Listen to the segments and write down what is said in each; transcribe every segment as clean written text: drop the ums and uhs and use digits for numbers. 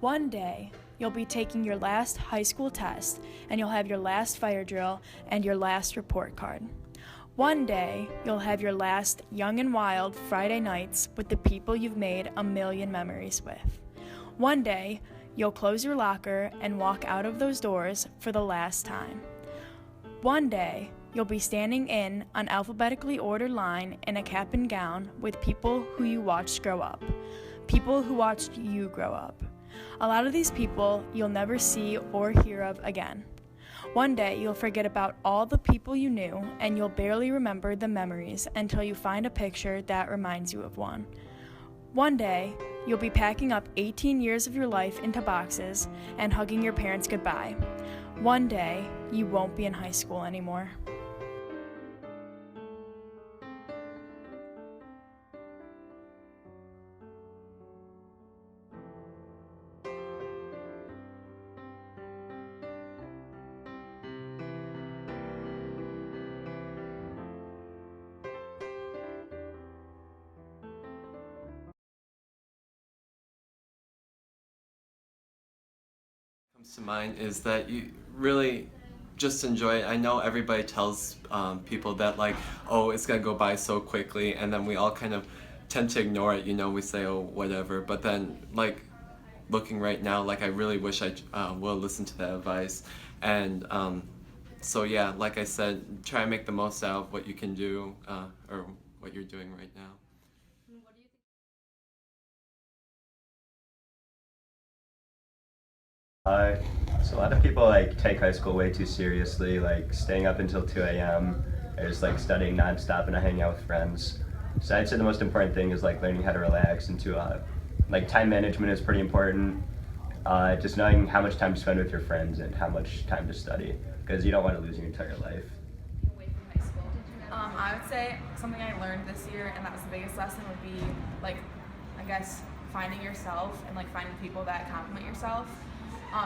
One day, you'll be taking your last high school test, and you'll have your last fire drill and your last report card. One day, you'll have your last young and wild Friday nights with the people you've made a million memories with. One day, you'll close your locker and walk out of those doors for the last time. One day, you'll be standing in an alphabetically ordered line in a cap and gown with people who you watched grow up, people who watched you grow up. A lot of these people you'll never see or hear of again. One day you'll forget about all the people you knew and you'll barely remember the memories until you find a picture that reminds you of one. One day you'll be packing up 18 years of your life into boxes and hugging your parents goodbye. One day you won't be in high school anymore. Comes to mind is that you really just enjoy it. I know everybody tells people that like, oh, it's gonna go by so quickly, and then we all kind of tend to ignore it. We say, oh, whatever. But then, like, looking right now, like I really wish I will listen to that advice. And so yeah, like I said, try and make the most out of what you can do or what you're doing right now. So a lot of people take high school way too seriously, like staying up until 2 a.m. or just studying nonstop and not hanging out with friends. So I'd say the most important thing is learning how to relax and to time management is pretty important. Just knowing how much time to spend with your friends and how much time to study, because you don't want to lose your entire life. Away from high school. I would say something I learned this year, and that was the biggest lesson, would be I guess finding yourself and finding people that complement yourself.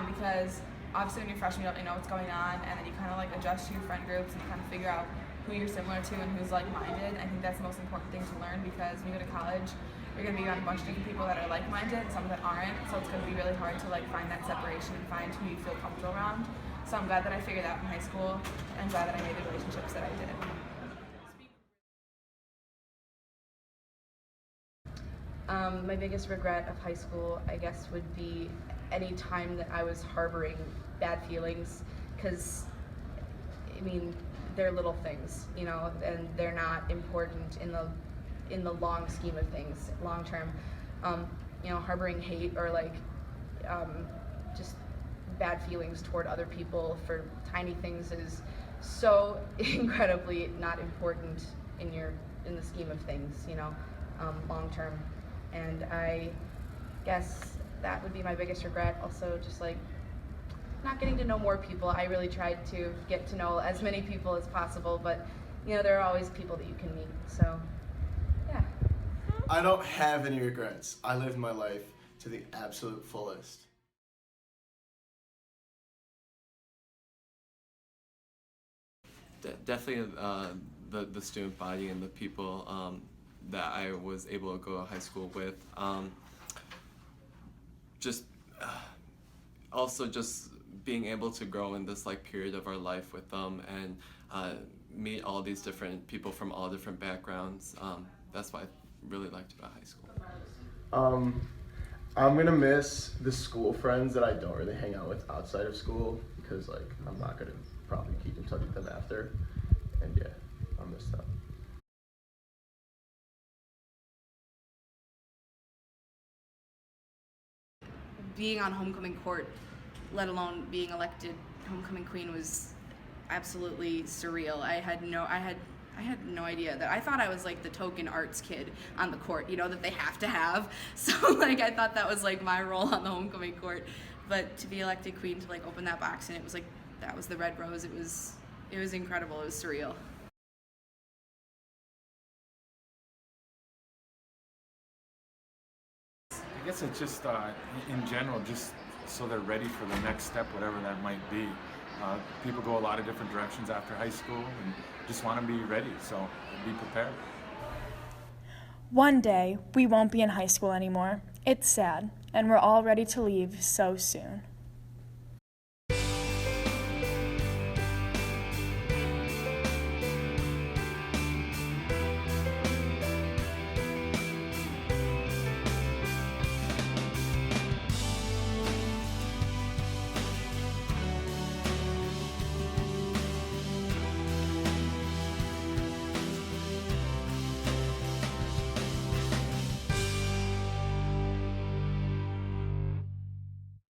Because obviously when you're freshman, you don't really know what's going on, and then you kind of adjust to your friend groups and kind of figure out who you're similar to and who's like-minded. I think that's the most important thing to learn, because when you go to college, you're going to be around a bunch of different people that are like-minded and some that aren't, so it's going to be really hard to find that separation and find who you feel comfortable around. So I'm glad that I figured that out in high school, and I'm glad that I made the relationships that I did. My biggest regret of high school, I guess, would be any time that I was harboring bad feelings, because, they're little things, and they're not important in the long scheme of things, long term. Harboring hate or just bad feelings toward other people for tiny things is so incredibly not important in the scheme of things, long term. And I guess that would be my biggest regret. Also, just not getting to know more people. I really tried to get to know as many people as possible, but there are always people that you can meet. So, yeah. I don't have any regrets. I lived my life to the absolute fullest. Definitely the student body and the people that I was able to go to high school with. Also just being able to grow in this period of our life with them and meet all these different people from all different backgrounds. That's what I really liked about high school. I'm gonna miss the school friends that I don't really hang out with outside of school, because I'm not gonna probably keep in touch with them after. And yeah, I'll miss that. Being on homecoming court, let alone being elected homecoming queen, was absolutely surreal. I had no idea that. I thought I was the token arts kid on the court, that they have to have. So I thought that was my role on the homecoming court. But to be elected queen, to open that box and it was that was the red rose. It was incredible. It was surreal. I guess it's just in general, just so they're ready for the next step, whatever that might be. People go a lot of different directions after high school and just want to be ready, so be prepared. One day, we won't be in high school anymore. It's sad. and we're all ready to leave so soon.